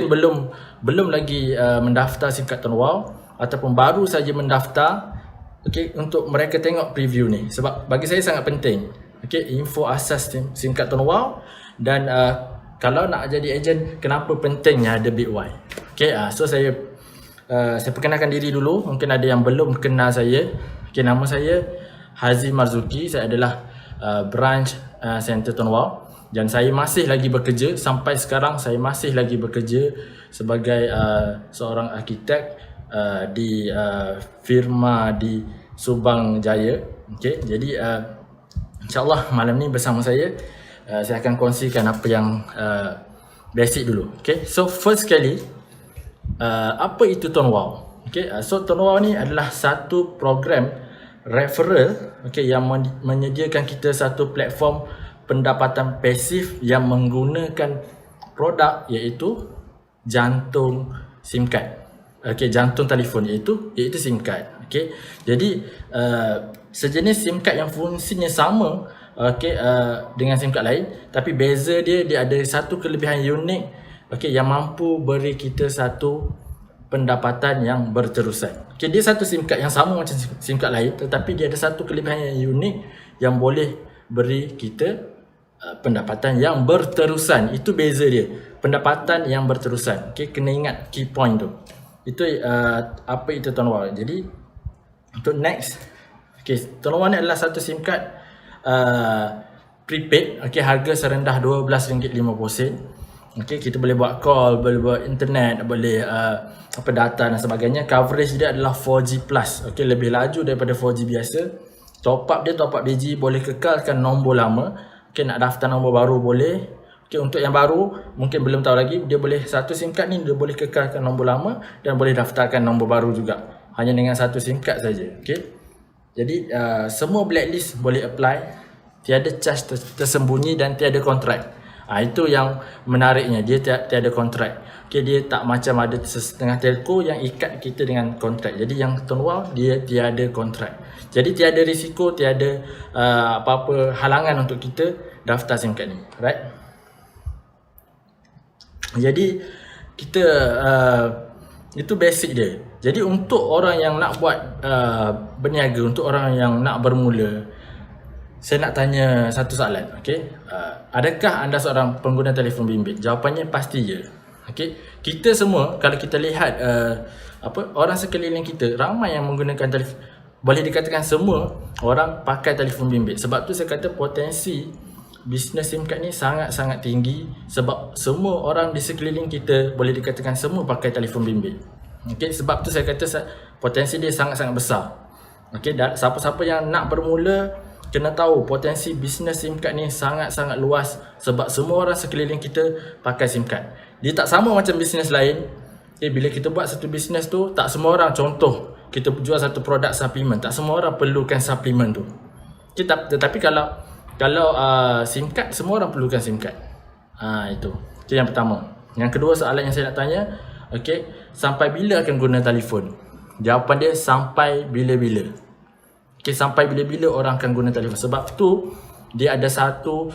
mungkin belum lagi mendaftar SIM card Tone Wow ataupun baru saja mendaftar, untuk mereka tengok preview ni, sebab bagi saya sangat penting info asas SIM card Tone Wow. Dan kalau nak jadi ejen, kenapa pentingnya ada Bitwhy. So saya perkenalkan diri dulu, mungkin ada yang belum kenal saya. Nama saya Hazim Marzuki, saya adalah branch center Tone Wow. Dan saya masih lagi bekerja, sampai sekarang saya masih lagi bekerja sebagai seorang arkitek di firma di Subang Jaya. Jadi insyaAllah malam ni bersama saya akan kongsikan apa yang basic dulu. So first sekali, apa itu Tone Wow? So Tone Wow ni adalah satu program referral yang menyediakan kita satu platform pendapatan pasif yang menggunakan produk iaitu jantung SIM card. Jantung telefon iaitu SIM card. Jadi sejenis SIM card yang fungsinya sama dengan SIM card lain, tapi beza dia ada satu kelebihan unik yang mampu beri kita satu pendapatan yang berterusan. Dia satu SIM card yang sama macam SIM card lain, tetapi dia ada satu kelebihan yang unik yang boleh beri kita pendapatan yang berterusan. Itu beza dia, pendapatan yang berterusan. Kena ingat key point tu. Itu apa itu Tone Wow. Jadi untuk next, Tone Wow ni adalah satu SIM card prepaid, harga serendah RM12.50. Kita boleh buat call, boleh buat internet, boleh data dan sebagainya. Coverage dia adalah 4G plus, lebih laju daripada 4G biasa. Top up BG, boleh kekalkan nombor lama. Nak daftar nombor baru boleh. Untuk yang baru mungkin belum tahu lagi, dia boleh satu SIM card ni dia boleh kekalkan nombor lama dan boleh daftarkan nombor baru juga, hanya dengan satu SIM card saja. Jadi semua blacklist boleh apply, tiada charge tersembunyi dan tiada kontrak. Itu yang menariknya, dia tiada kontrak. Dia tak macam ada setengah telco yang ikat kita dengan kontrak. Jadi yang Tone Wow dia tiada kontrak. Jadi tiada risiko, tiada apa-apa halangan untuk kita daftar SIM card ni, right? Jadi kita itu basic dia. Jadi untuk orang yang nak buat berniaga, untuk orang yang nak bermula, saya nak tanya satu soalan. Adakah anda seorang pengguna telefon bimbit? Jawapannya pasti ya. Kita semua, kalau kita lihat orang sekeliling kita, ramai yang menggunakan telefon. Boleh dikatakan semua orang pakai telefon bimbit. Sebab tu saya kata potensi bisnes SIM card ni sangat-sangat tinggi, sebab semua orang di sekeliling kita boleh dikatakan semua pakai telefon bimbit. Sebab tu saya kata potensi dia sangat-sangat besar. Siapa-siapa yang nak bermula kena tahu potensi bisnes SIM card ni sangat-sangat luas, sebab semua orang sekeliling kita pakai SIM card. Dia tak sama macam bisnes lain. Bila kita buat satu bisnes tu, tak semua orang, contoh kita jual satu produk suplemen, tak semua orang perlukan suplemen tu. Tetapi kalau SIM card, semua orang perlukan SIM card. Itu yang pertama. Yang kedua, soalan yang saya nak tanya, sampai bila akan guna telefon? Jawapan dia sampai bila-bila. Sampai bila-bila orang akan guna telefon. Sebab tu dia ada satu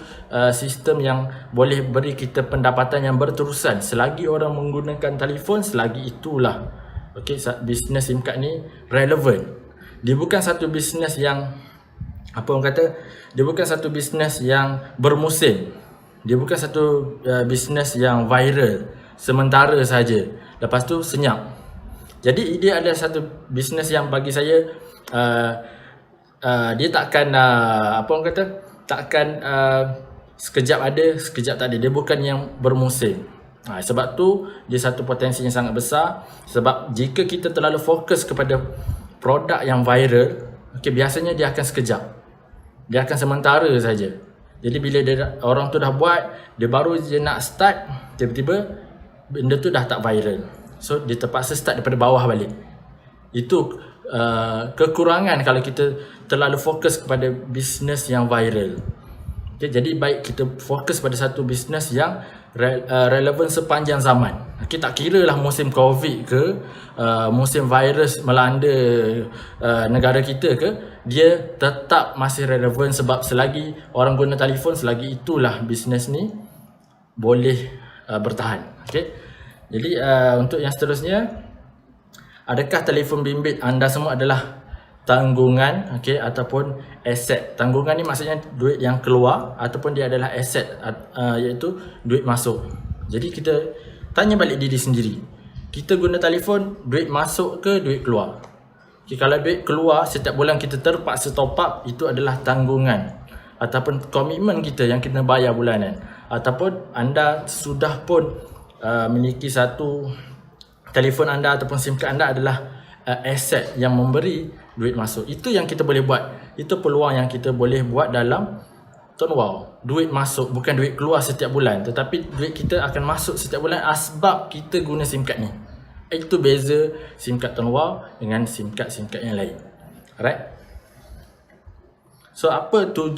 sistem yang boleh beri kita pendapatan yang berterusan. Selagi orang menggunakan telefon, selagi itulah bisnes SIM card ni relevan. Dia bukan satu bisnes yang dia bukan satu bisnes yang bermusim. Dia bukan satu bisnes yang viral sementara saja, lepas tu senyap. Jadi dia ada satu bisnes yang bagi saya dia takkan sekejap ada, sekejap tak ada. Dia bukan yang bermusim. Sebab tu dia satu potensi yang sangat besar. Sebab jika kita terlalu fokus kepada produk yang viral, biasanya dia akan sekejap, dia akan sementara saja. Jadi bila orang tu dah buat, dia baru je nak start, tiba-tiba benda tu dah tak viral. So dia terpaksa start daripada bawah balik. Itu kekurangan kalau kita terlalu fokus kepada bisnes yang viral. Jadi baik kita fokus pada satu bisnes yang relevan sepanjang zaman. Tak kira lah musim COVID ke, musim virus melanda negara kita ke, dia tetap masih relevan. Sebab selagi orang guna telefon, selagi itulah bisnes ni boleh bertahan. Jadi untuk yang seterusnya, adakah telefon bimbit anda semua adalah tanggungan, okey, ataupun aset? Tanggungan ni maksudnya duit yang keluar, ataupun dia adalah aset, iaitu duit masuk. Jadi kita tanya balik diri sendiri, kita guna telefon, duit masuk ke duit keluar? Okay, kalau duit keluar setiap bulan kita terpaksa top up, itu adalah tanggungan ataupun komitmen kita yang kena bayar bulanan. Ataupun anda sudah pun memiliki satu telefon anda ataupun SIM card anda adalah aset yang memberi duit masuk. Itu yang kita boleh buat. Itu peluang yang kita boleh buat dalam Tuan Wow. Duit masuk, bukan duit keluar setiap bulan, tetapi duit kita akan masuk setiap bulan sebab kita guna SIM card ni. Itu beza SIM card Tuan Wow dengan SIM card yang lain. Alright. So apa 7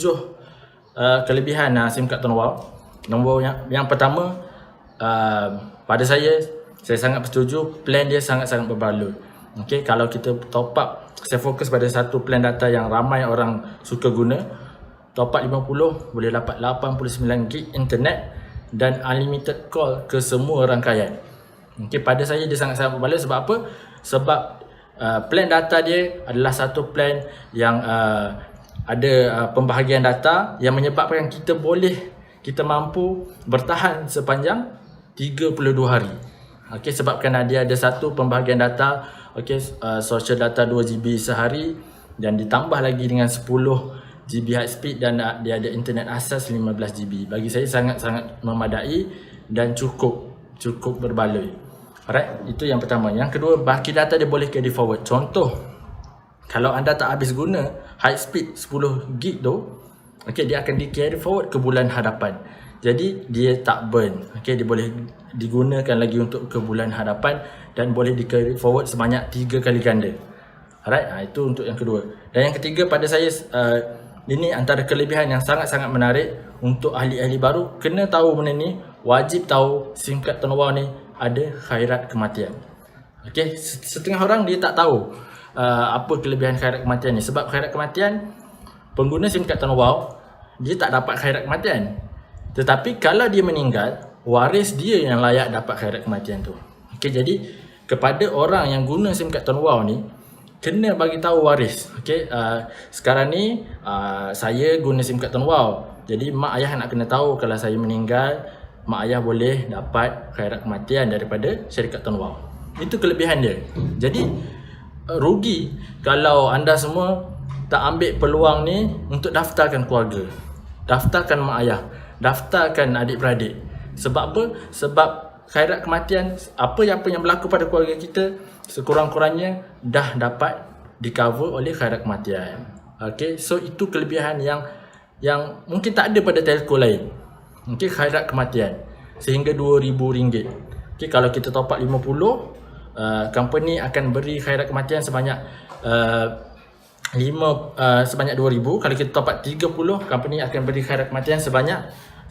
kelebihan SIM card Tuan Wow? Nombor yang pertama, pada saya sangat bersetuju, plan dia sangat-sangat berbaloi. Okay, kalau kita top up, saya fokus pada satu plan data yang ramai orang suka guna. Top up 50 boleh dapat 89 gig internet dan unlimited call ke semua rangkaian. Okay, pada saya dia sangat-sangat berbaloi. Sebab apa? Sebab plan data dia adalah satu plan yang ada pembahagian data yang menyebabkan kita mampu bertahan sepanjang 32 hari. Okey, sebabkan dia ada satu pembahagian data, okey, social data 2GB sehari dan ditambah lagi dengan 10GB high speed dan dia ada internet asas 15GB. Bagi saya sangat-sangat memadai dan cukup berbaloi. Alright, itu yang pertama. Yang kedua, baki data dia boleh carry forward. Contoh, kalau anda tak habis guna high speed 10GB tu, okey, dia akan di carry forward ke bulan hadapan. Jadi dia tak burn. Okey, dia boleh digunakan lagi untuk ke bulan hadapan dan boleh di carry forward sebanyak 3 kali ganda. Alright, itu untuk yang kedua. Dan yang ketiga, pada saya ini antara kelebihan yang sangat-sangat menarik untuk ahli-ahli baru. Kena tahu benda ni, wajib tahu SIM card Tuan Wow ni ada khairat kematian. Okey, setengah orang dia tak tahu apa kelebihan khairat kematian ni. Sebab khairat kematian, pengguna SIM card Tuan Wow dia tak dapat khairat kematian. Tetapi kalau dia meninggal, waris dia yang layak dapat khairat kematian tu. Okey, jadi kepada orang yang guna SIM card Tuan Wow ni, kena bagi tahu waris. Okey, sekarang ni saya guna SIM card Tuan Wow. Jadi mak ayah nak kena tahu kalau saya meninggal, mak ayah boleh dapat khairat kematian daripada syarikat Tuan Wow. Itu kelebihan dia. Jadi rugi kalau anda semua tak ambil peluang ni untuk daftarkan keluarga, daftarkan mak ayah, daftarkan adik-beradik. Sebab apa? Sebab khairat kematian, apa yang berlaku pada keluarga kita, sekurang-kurangnya dah dapat di cover oleh khairat kematian. Okay, so itu kelebihan yang mungkin tak ada pada telco lain. Okay, khairat kematian sehingga RM2,000. Okay, kalau kita top up 50, company akan beri khairat kematian sebanyak sebanyak 2,000. Kalau kita top up 30, company akan beri khairat kematian sebanyak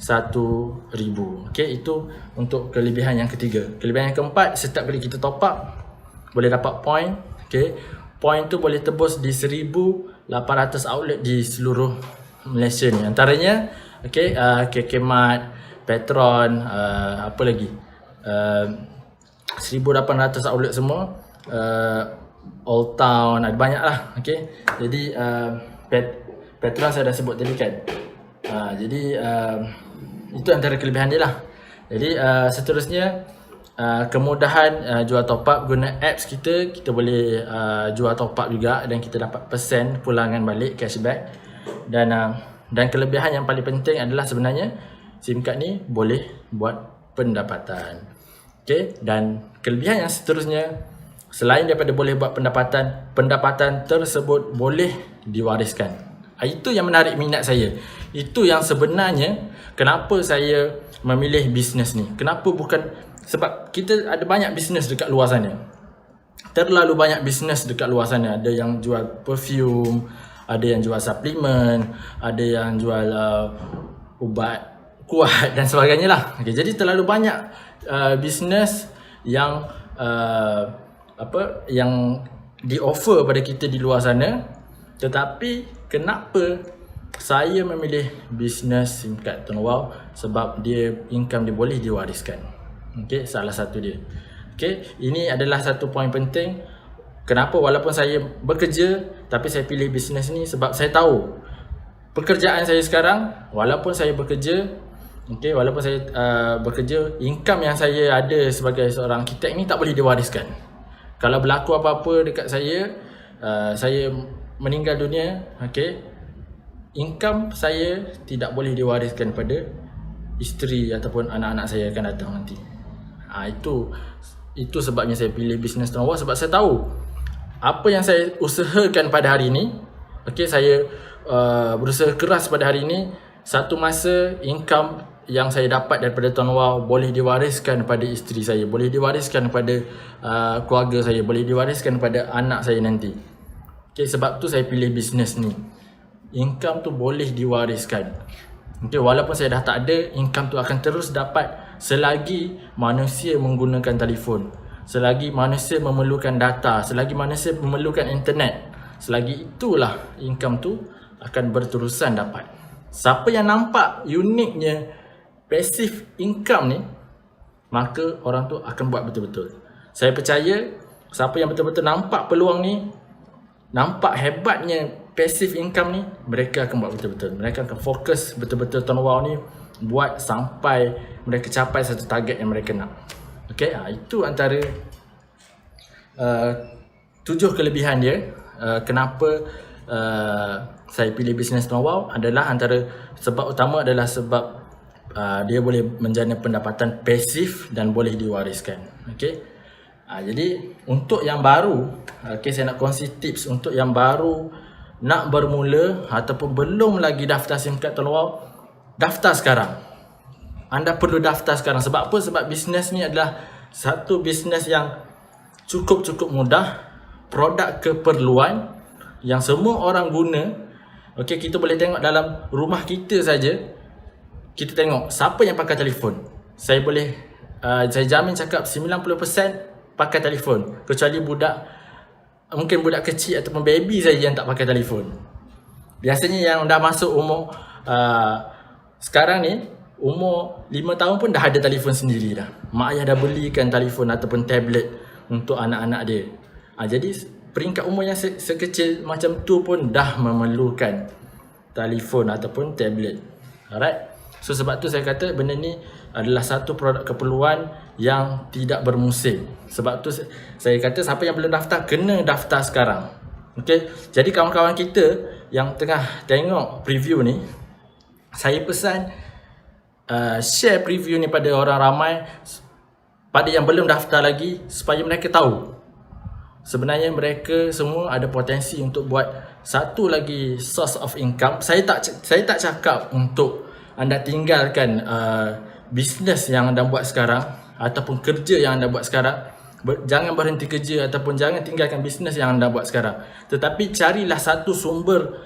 1,000. Okey, itu untuk kelebihan yang ketiga. Kelebihan yang keempat, setiap kali kita top up boleh dapat point. Okey, point tu boleh tebus di 1,800 outlet di seluruh Malaysia ni. Antaranya okey, KK Mart, Petron, apa lagi? 1,800 outlet semua. Old Town, ada banyak lah. Okay, jadi Petron saya dah sebut tadi kan. Jadi itu antara kelebihan dia lah. Jadi seterusnya, kemudahan jual top up guna apps kita boleh jual top up juga dan kita dapat persen pulangan balik, cashback. Dan kelebihan yang paling penting adalah sebenarnya SIM card ni boleh buat pendapatan. Okay, dan kelebihan yang seterusnya, selain daripada boleh buat pendapatan tersebut boleh diwariskan. Itu yang menarik minat saya. Itu yang sebenarnya kenapa saya memilih bisnes ni. Kenapa bukan, sebab kita ada banyak bisnes dekat luar sana. Terlalu banyak bisnes dekat luar sana. Ada yang jual perfume, ada yang jual suplemen, ada yang jual ubat kuat dan sebagainya lah. Okay, jadi terlalu banyak bisnes yang yang di-offer pada kita di luar sana. Tetapi kenapa saya memilih bisnes SIM card Tuan Wow? Sebab dia income dia boleh diwariskan. Okey, salah satu dia. Okey, ini adalah satu poin penting. Kenapa walaupun saya bekerja tapi saya pilih bisnes ni, sebab saya tahu pekerjaan saya sekarang, walaupun saya bekerja, walaupun saya bekerja, income yang saya ada sebagai seorang arkitek ni tak boleh diwariskan. Kalau berlaku apa-apa dekat saya meninggal dunia, income saya tidak boleh diwariskan pada isteri ataupun anak-anak saya akan datang nanti. Itu sebabnya saya pilih bisnes tuan-tuan, sebab saya tahu apa yang saya usahakan pada hari ini, saya berusaha keras pada hari ini, satu masa income yang saya dapat daripada Tuan Wow boleh diwariskan pada isteri saya, boleh diwariskan pada keluarga saya, boleh diwariskan pada anak saya nanti. Sebab tu saya pilih bisnes ni. Income tu boleh diwariskan. Walaupun saya dah tak ada, income tu akan terus dapat selagi manusia menggunakan telefon, selagi manusia memerlukan data, selagi manusia memerlukan internet. Selagi itulah income tu akan berterusan dapat. Siapa yang nampak uniknya passive income ni, maka orang tu akan buat betul-betul. Saya percaya siapa yang betul-betul nampak peluang ni, nampak hebatnya passive income ni, mereka akan buat betul-betul. Mereka akan fokus betul-betul Tuan Wow ni buat sampai mereka capai satu target yang mereka nak. Itu antara 7 kelebihan dia. Kenapa saya pilih bisnes Tuan Wow adalah antara sebab utama adalah sebab dia boleh menjana pendapatan pasif dan boleh diwariskan. Jadi untuk yang baru, saya nak kongsi tips untuk yang baru nak bermula ataupun belum lagi daftar SIM card Tuan Wow. Daftar sekarang. Anda perlu daftar sekarang. Sebab apa? Sebab bisnes ni adalah satu bisnes yang cukup mudah, produk keperluan yang semua orang guna. Kita boleh tengok dalam rumah kita saja. Kita tengok siapa yang pakai telefon. Saya jamin cakap 90% pakai telefon, kecuali mungkin budak kecil ataupun baby saja yang tak pakai telefon. Biasanya yang dah masuk umur sekarang ni, umur 5 tahun pun dah ada telefon sendiri dah. Mak ayah dah belikan telefon ataupun tablet untuk anak-anak dia. Jadi peringkat umur yang sekecil macam tu pun dah memerlukan telefon ataupun tablet. Alright. So sebab tu saya kata benda ni adalah satu produk keperluan yang tidak bermusim. Sebab tu saya kata siapa yang belum daftar, kena daftar sekarang. Jadi kawan-kawan kita yang tengah tengok preview ni, saya pesan share preview ni pada orang ramai, pada yang belum daftar lagi, supaya mereka tahu sebenarnya mereka semua ada potensi untuk buat satu lagi source of income. Saya tak cakap untuk anda tinggalkan bisnes yang anda buat sekarang ataupun kerja yang anda buat sekarang. Jangan berhenti kerja ataupun jangan tinggalkan bisnes yang anda buat sekarang. Tetapi carilah satu sumber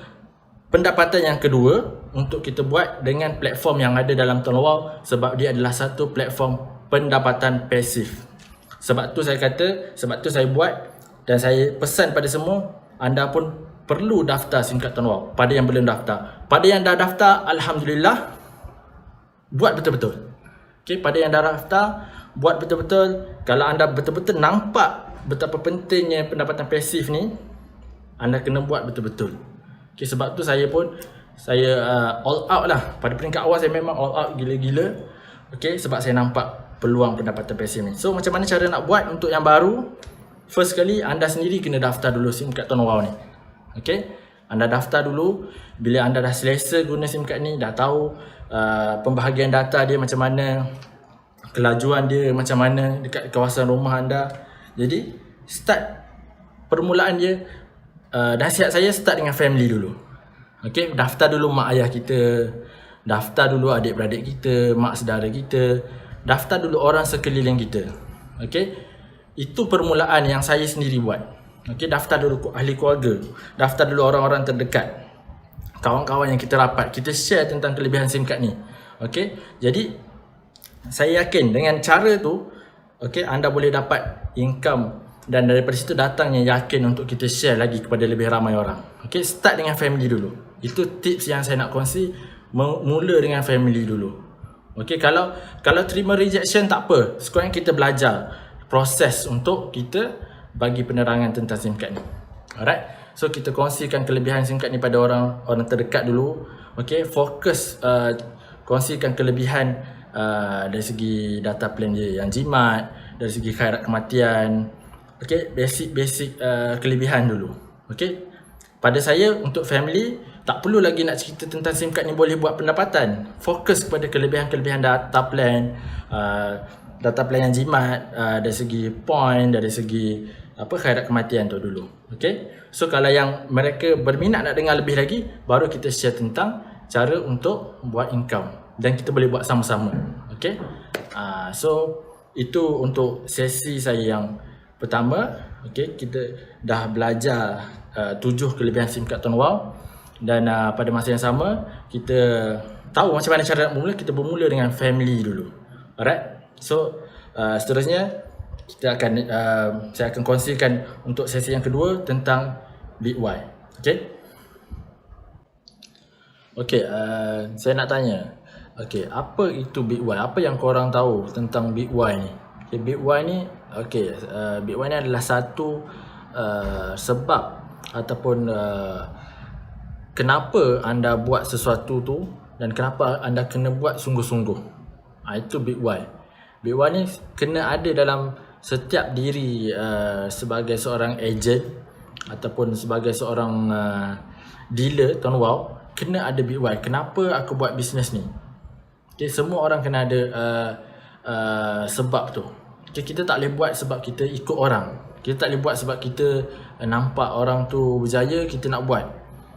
pendapatan yang kedua untuk kita buat dengan platform yang ada dalam Tuan Wow, sebab dia adalah satu platform pendapatan pasif. Sebab tu saya buat dan saya pesan pada semua, anda pun perlu daftar SIM card Tuan Wow. Pada yang belum daftar, pada yang dah daftar, alhamdulillah, buat betul-betul. Pada yang dah daftar, buat betul-betul. Kalau anda betul-betul nampak betapa pentingnya pendapatan pasif ni, anda kena buat betul-betul. Sebab tu saya all out lah. Pada peringkat awal saya memang all out gila-gila. Sebab saya nampak peluang pendapatan pasif ni. So macam mana cara nak buat untuk yang baru? First kali, anda sendiri kena daftar dulu SIM card Tuan Wow ni. Anda daftar dulu. Bila anda dah selesa guna SIM card ni, dah tahu pembahagian data dia macam mana, kelajuan dia macam mana dekat kawasan rumah anda. Jadi start permulaan dia, nasihat saya start dengan family dulu. Daftar dulu mak ayah kita, daftar dulu adik-beradik kita, mak saudara kita, daftar dulu orang sekeliling kita. Itu permulaan yang saya sendiri buat. Daftar dulu ahli keluarga, daftar dulu orang-orang terdekat, kawan-kawan yang kita rapat, kita share tentang kelebihan SIM card ni. Jadi saya yakin dengan cara tu, anda boleh dapat income, dan daripada situ datangnya yakin untuk kita share lagi kepada lebih ramai orang. Start dengan family dulu. Itu tips yang saya nak kongsi, mula dengan family dulu. Okay, kalau terima rejection tak apa, sekurang kita belajar proses untuk kita bagi penerangan tentang SIM card ni. Alright, so kita kongsikan kelebihan SIM card ni pada orang terdekat dulu. Okay, fokus kongsikan kelebihan dari segi data plan dia yang jimat, dari segi khairat kematian. Okay, basic kelebihan dulu. Okay, pada saya untuk family tak perlu lagi nak cerita tentang SIM card ni boleh buat pendapatan. Fokus kepada kelebihan-kelebihan data plan yang jimat, dari segi point, dari segi khairat kematian tu dulu. Okay, so kalau yang mereka berminat nak dengar lebih lagi, baru kita share tentang cara untuk buat income dan kita boleh buat sama-sama. Okay, so itu untuk sesi saya yang pertama. Okay, kita dah belajar 7 kelebihan SIM card Tuan Wow. Dan pada masa yang sama, kita tahu macam mana cara nak bermula. Kita bermula dengan family dulu. Alright, so seterusnya kita akan saya akan kongsikan untuk sesi yang kedua tentang Big Y. Okay, saya nak tanya, okay, apa itu Big Y? Apa yang korang tahu tentang Big Y ni? Okay, Big Y ni, okay, Big Y ni adalah satu sebab ataupun kenapa anda buat sesuatu tu dan kenapa anda kena buat sungguh-sungguh. Itu Big Y. Big Y ni kena ada dalam setiap diri sebagai seorang agent ataupun sebagai seorang dealer Tuan Wow, kena ada Big Y. Kenapa aku buat bisnes ni? Okay, semua orang kena ada sebab tu. Okay, kita tak boleh buat sebab kita ikut orang. Kita tak boleh buat sebab kita nampak orang tu berjaya, kita nak buat.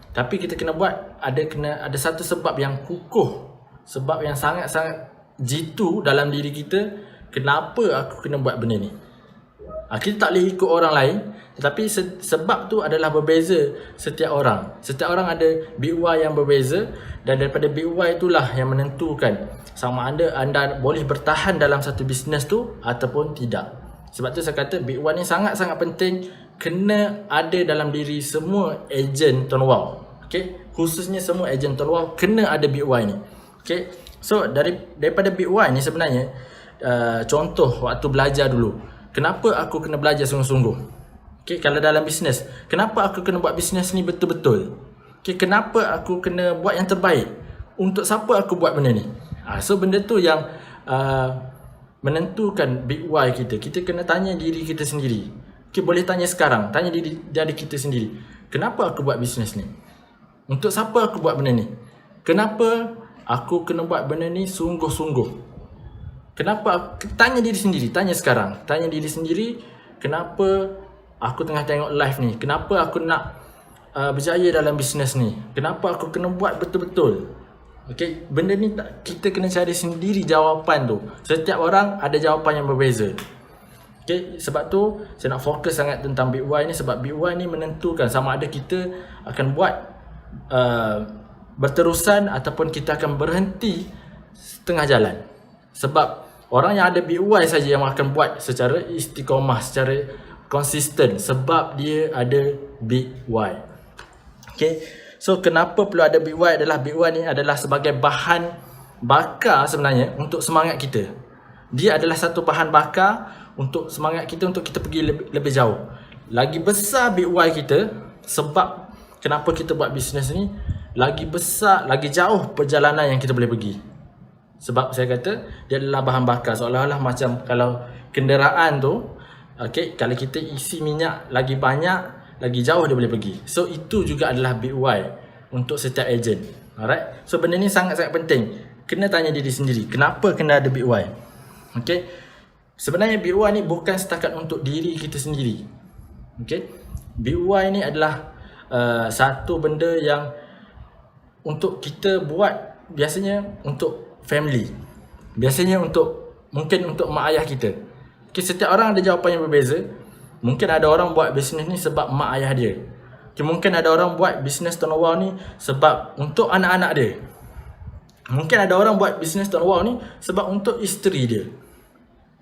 Tapi kita kena buat, ada satu sebab yang kukuh, sebab yang sangat-sangat jitu dalam diri kita. Kenapa aku kena buat benda ni? Kita tak boleh ikut orang lain, tetapi sebab tu adalah berbeza setiap orang. Setiap orang ada Big Y yang berbeza, dan daripada Big Y itulah yang menentukan sama ada anda boleh bertahan dalam satu bisnes tu ataupun tidak. Sebab tu saya kata Big Y ni sangat-sangat penting, kena ada dalam diri semua ejen Tuan Wow. Okay, khususnya semua ejen Tuan Wow kena ada Big Y ni. Okay, so daripada Big Y ni sebenarnya contoh waktu belajar dulu, kenapa aku kena belajar sungguh-sungguh? Okay, kalau dalam bisnes, kenapa aku kena buat bisnes ni betul-betul? Okay, kenapa aku kena buat yang terbaik? Untuk siapa aku buat benda ni? So benda tu yang menentukan Big Y kita. Kita kena tanya diri kita sendiri. Okay, boleh tanya sekarang, tanya diri kita sendiri, kenapa aku buat bisnes ni? Untuk siapa aku buat benda ni? Kenapa aku kena buat benda ni sungguh-sungguh? Kenapa? Tanya diri sendiri, tanya sekarang. Tanya diri sendiri, kenapa aku tengah tengok live ni? Kenapa aku nak berjaya dalam bisnes ni? Kenapa aku kena buat betul-betul? Okay, benda ni kita kena cari sendiri jawapan tu. Setiap orang ada jawapan yang berbeza. Okay, sebab tu saya nak fokus sangat tentang Big Y ni, sebab Big Y ni menentukan sama ada kita akan buat berterusan ataupun kita akan berhenti setengah jalan. Sebab orang yang ada Big Y saja yang akan buat secara istiqamah, secara konsisten, sebab dia ada Big Y. Okay, so kenapa perlu ada Big Y adalah Big Y ni adalah sebagai bahan bakar sebenarnya untuk semangat kita. Dia adalah satu bahan bakar untuk semangat kita, untuk kita pergi lebih jauh. Lagi besar Big Y kita, sebab kenapa kita buat bisnes ni, lagi besar, lagi jauh perjalanan yang kita boleh pergi. Sebab saya kata dia adalah bahan bakar, seolah-olah macam kalau kenderaan tu, okay, kalau kita isi minyak lagi banyak, lagi jauh dia boleh pergi. So itu juga adalah Big Y untuk setiap ejen. Alright, so benda ni sangat-sangat penting. Kena tanya diri sendiri, kenapa kena ada Big Y? Okay, sebenarnya Big Y ni bukan setakat untuk diri kita sendiri. Okay, Big Y ni adalah satu benda yang untuk kita buat, biasanya untuk family, biasanya mungkin untuk mak ayah kita. Okay, setiap orang ada jawapan yang berbeza. Mungkin ada orang buat bisnes ni sebab mak ayah dia. Okay, mungkin ada orang buat bisnes Tuan Wow ni sebab untuk anak-anak dia. Mungkin ada orang buat bisnes Tuan Wow ni sebab untuk isteri dia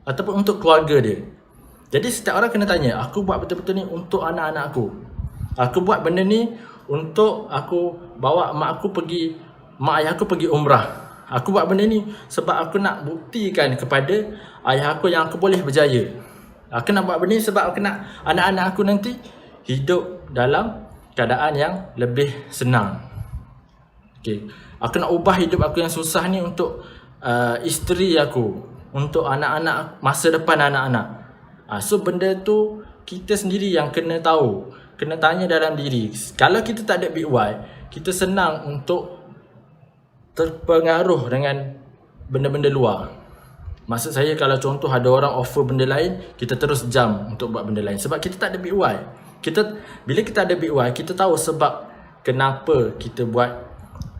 ataupun untuk keluarga dia. Jadi setiap orang kena tanya, aku buat betul-betul ni untuk anak-anak aku. Aku buat benda ni untuk aku bawa mak ayah aku pergi umrah. Aku buat benda ni sebab aku nak buktikan kepada ayah aku yang aku boleh berjaya. Aku nak buat benda ni sebab aku nak anak-anak aku nanti hidup dalam keadaan yang lebih senang. Okay. Aku nak ubah hidup aku yang susah ni untuk isteri aku, untuk anak-anak, masa depan anak-anak. So benda tu kita sendiri yang kena tahu, kena tanya dalam diri. Kalau kita tak ada big why, kita senang untuk terpengaruh dengan benda-benda luar. Maksud saya, kalau contoh ada orang offer benda lain, kita terus jump untuk buat benda lain sebab kita tak ada big why. Bila kita ada big why, kita tahu sebab kenapa kita buat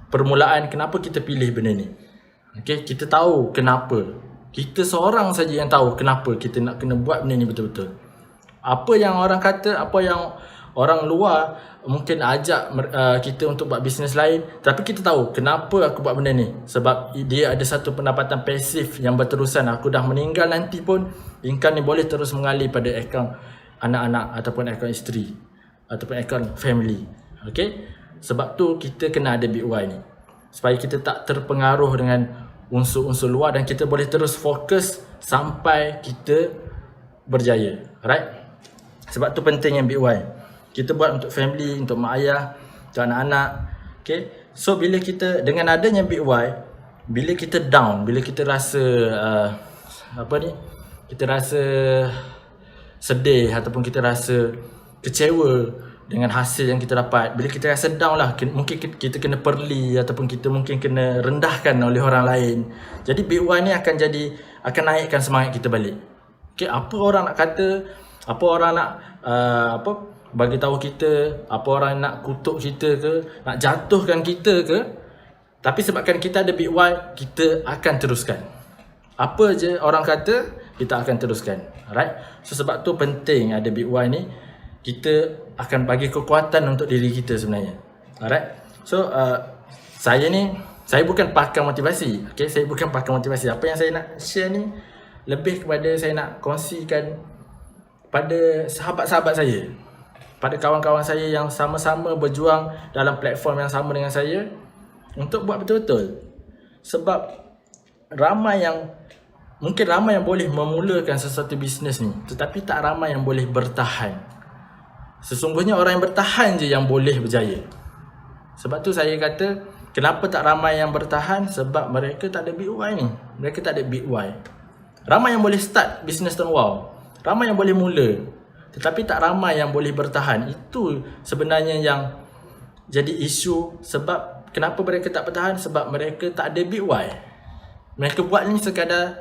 permulaan, kenapa kita pilih benda ni. Okay, kita tahu kenapa. Kita seorang saja yang tahu kenapa kita nak kena buat benda ni betul-betul. Apa yang orang kata, apa yang orang luar mungkin ajak kita untuk buat bisnes lain, tapi kita tahu kenapa aku buat benda ni. Sebab dia ada satu pendapatan pasif yang berterusan. Aku dah meninggal nanti pun income ni boleh terus mengalir pada akaun anak-anak ataupun akaun isteri ataupun akaun family. Okay, sebab tu kita kena ada big why ni, supaya kita tak terpengaruh dengan unsur-unsur luar dan kita boleh terus fokus sampai kita berjaya. Alright, sebab tu penting yang big why. Kita buat untuk family, untuk mak ayah, untuk anak-anak. Okay, so bila kita dengan adanya big why, bila kita down, bila kita rasa kita rasa sedih ataupun kita rasa kecewa dengan hasil yang kita dapat, bila kita rasa down lah, mungkin kita kena perli ataupun kita mungkin kena rendahkan oleh orang lain. Jadi big why ni akan naikkan semangat kita balik. Okay, apa orang nak kata, apa orang nak bagi tahu kita, apa orang nak kutuk kita ke, nak jatuhkan kita ke, tapi sebabkan kita ada big why, kita akan teruskan. Apa je orang kata, kita akan teruskan. Alright, so sebab tu penting ada big why ni. Kita akan bagi kekuatan untuk diri kita sebenarnya. Alright, so saya bukan pakar motivasi. Okay, saya bukan pakar motivasi. Apa yang saya nak share ni lebih kepada saya nak kongsikan pada sahabat-sahabat saya, pada kawan-kawan saya yang sama-sama berjuang dalam platform yang sama dengan saya untuk buat betul-betul. Sebab mungkin ramai yang boleh memulakan sesuatu bisnes ni, tetapi tak ramai yang boleh bertahan. Sesungguhnya orang yang bertahan je yang boleh berjaya. Sebab tu saya kata, kenapa tak ramai yang bertahan? Sebab mereka tak ada big why ni. Mereka tak ada big why. Ramai yang boleh start bisnes turn wow, ramai yang boleh mula, tetapi tak ramai yang boleh bertahan. Itu sebenarnya yang jadi isu. Sebab kenapa mereka tak bertahan? Sebab mereka tak ada big why. Mereka buat ni sekadar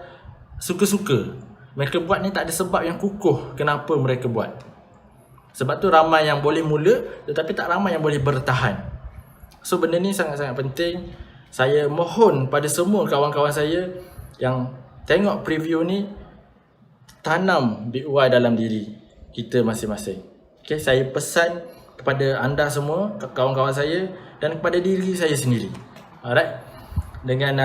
suka-suka. Mereka buat ni tak ada sebab yang kukuh kenapa mereka buat. Sebab tu ramai yang boleh mula, tetapi tak ramai yang boleh bertahan. So benda ni sangat-sangat penting. Saya mohon pada semua kawan-kawan saya yang tengok preview ni, tanam big why dalam diri kita masing-masing. Okay, saya pesan kepada anda semua, kawan-kawan saya, dan kepada diri saya sendiri. Alright, dengan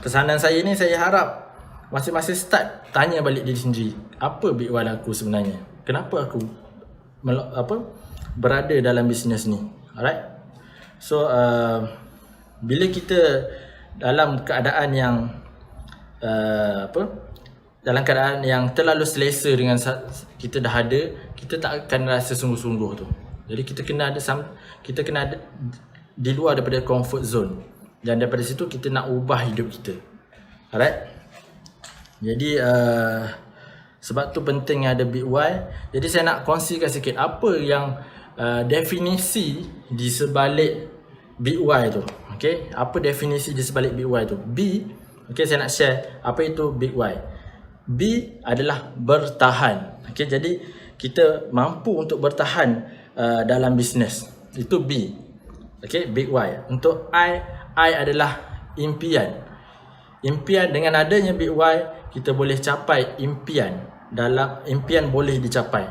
pesanan saya ni, saya harap masing-masing start tanya balik diri sendiri, apa big why aku sebenarnya? Kenapa aku berada dalam bisnes ni? Alright, so bila kita dalam keadaan yang dalam keadaan yang terlalu selesa dengan kita dah ada, kita tak akan rasa sungguh-sungguh tu. Jadi kita kena ada di luar daripada comfort zone, dan daripada situ kita nak ubah hidup kita. Alright, jadi sebab tu penting ada big why. Jadi saya nak kongsikan sikit apa yang definisi di sebalik big why tu. Okay, apa definisi di sebalik big why tu? B. Okay, saya nak share apa itu big why. B adalah bertahan. Okay, jadi kita mampu untuk bertahan dalam bisnes. Itu B. Okay, big why. Untuk I adalah impian. Impian, dengan adanya big why, kita boleh capai impian. Impian boleh dicapai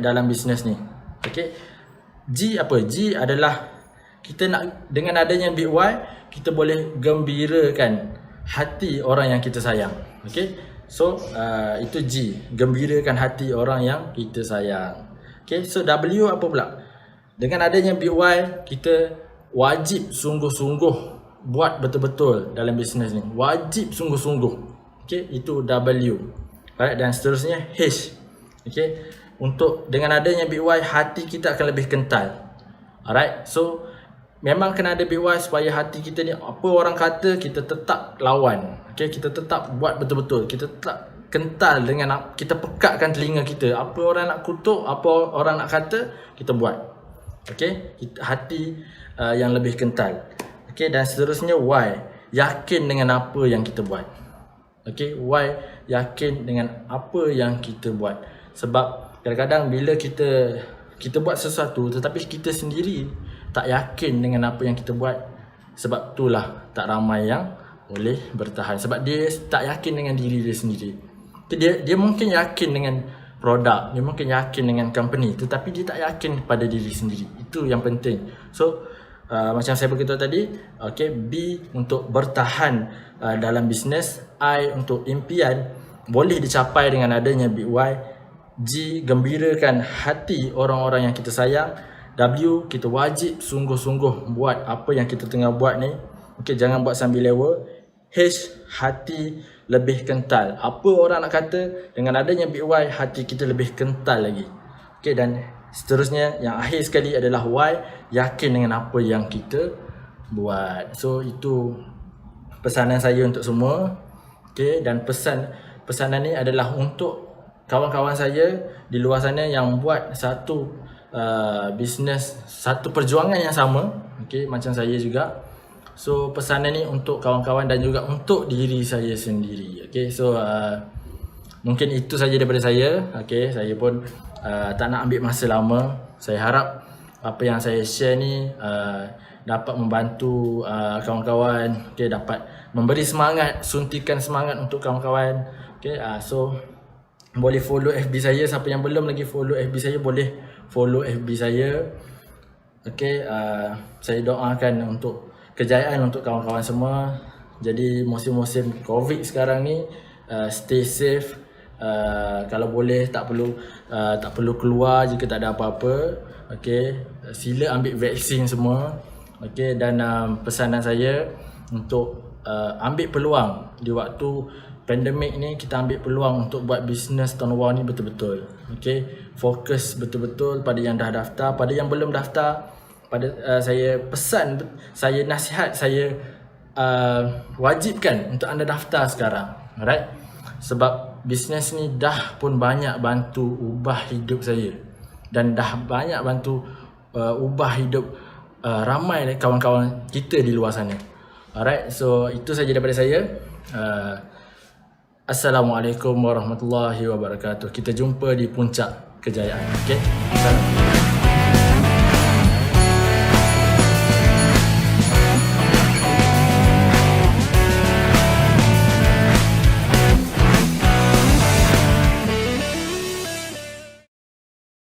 dalam bisnes ni. Okay, G apa? G adalah kita nak, dengan adanya big why, kita boleh gembirakan hati orang yang kita sayang. Okay, so itu G, gembirakan hati orang yang kita sayang. Okay, so W apa pula? Dengan adanya big why, kita wajib sungguh-sungguh buat betul-betul dalam bisnes ni. Wajib sungguh-sungguh. Okay, itu W. Alright, dan seterusnya H. Okay, untuk dengan adanya Big Y, hati kita akan lebih kental. Alright, so memang kena ada Big Y supaya hati kita ni, apa orang kata, kita tetap lawan. Okay, kita tetap buat betul-betul. Kita tetap kental dengan, kita pekatkan telinga kita. Apa orang nak kutuk, apa orang nak kata, kita buat. Okay, hati yang lebih kental. Okay, dan seterusnya Y. Yakin dengan apa yang kita buat. Okay, Y. Yakin dengan apa yang kita buat. Sebab kadang-kadang bila kita buat sesuatu tetapi kita sendiri tak yakin dengan apa yang kita buat, sebab itulah tak ramai yang boleh bertahan. Sebab dia tak yakin dengan diri dia sendiri. Dia mungkin yakin dengan produk, dia mungkin yakin dengan company, tetapi dia tak yakin pada diri sendiri. Itu yang penting. So macam saya beritahu tadi, okay, B untuk bertahan dalam bisnes, I untuk impian boleh dicapai dengan adanya Big Y, G gembirakan hati orang-orang yang kita sayang, W kita wajib sungguh-sungguh buat apa yang kita tengah buat ni. Okay, jangan buat sambil lewa. H hati lebih kental. Apa orang nak kata, dengan adanya Big Y, hati kita lebih kental lagi. Okay, dan seterusnya yang akhir sekali adalah Y, yakin dengan apa yang kita buat. So itu pesanan saya untuk semua. Okay, dan pesanan ni adalah untuk kawan-kawan saya di luar sana yang buat satu bisnes, satu perjuangan yang sama, okay, macam saya juga. So pesanan ni untuk kawan-kawan dan juga untuk diri saya sendiri. Okay, so mungkin itu saja daripada saya. Okay, saya pun tak nak ambil masa lama. Saya harap apa yang saya share ni dapat membantu kawan-kawan, okay, dapat memberi semangat, suntikan semangat untuk kawan-kawan. Okay, so boleh follow FB saya. Siapa yang belum lagi follow FB saya, boleh follow FB saya. Okay, saya doakan untuk kejayaan untuk kawan-kawan semua. Jadi musim-musim COVID sekarang ni, stay safe. Kalau boleh tak perlu keluar jika tak ada apa-apa. Okay, sila ambil vaksin semua. Okay, dan pesanan saya untuk ambil peluang di waktu pandemik ni, kita ambil peluang untuk buat bisnes Tonwa ni betul-betul. Okay, fokus betul-betul pada yang dah daftar, pada yang belum daftar. Saya pesan, saya nasihat, saya wajibkan untuk anda daftar sekarang. Alright, sebab bisnes ni dah pun banyak bantu ubah hidup saya, dan dah banyak bantu ubah hidup ramai kawan-kawan kita di luar sana. Alright, so itu saja daripada saya. Assalamualaikum warahmatullahi wabarakatuh. Kita jumpa di puncak kejayaan. Okay, salam.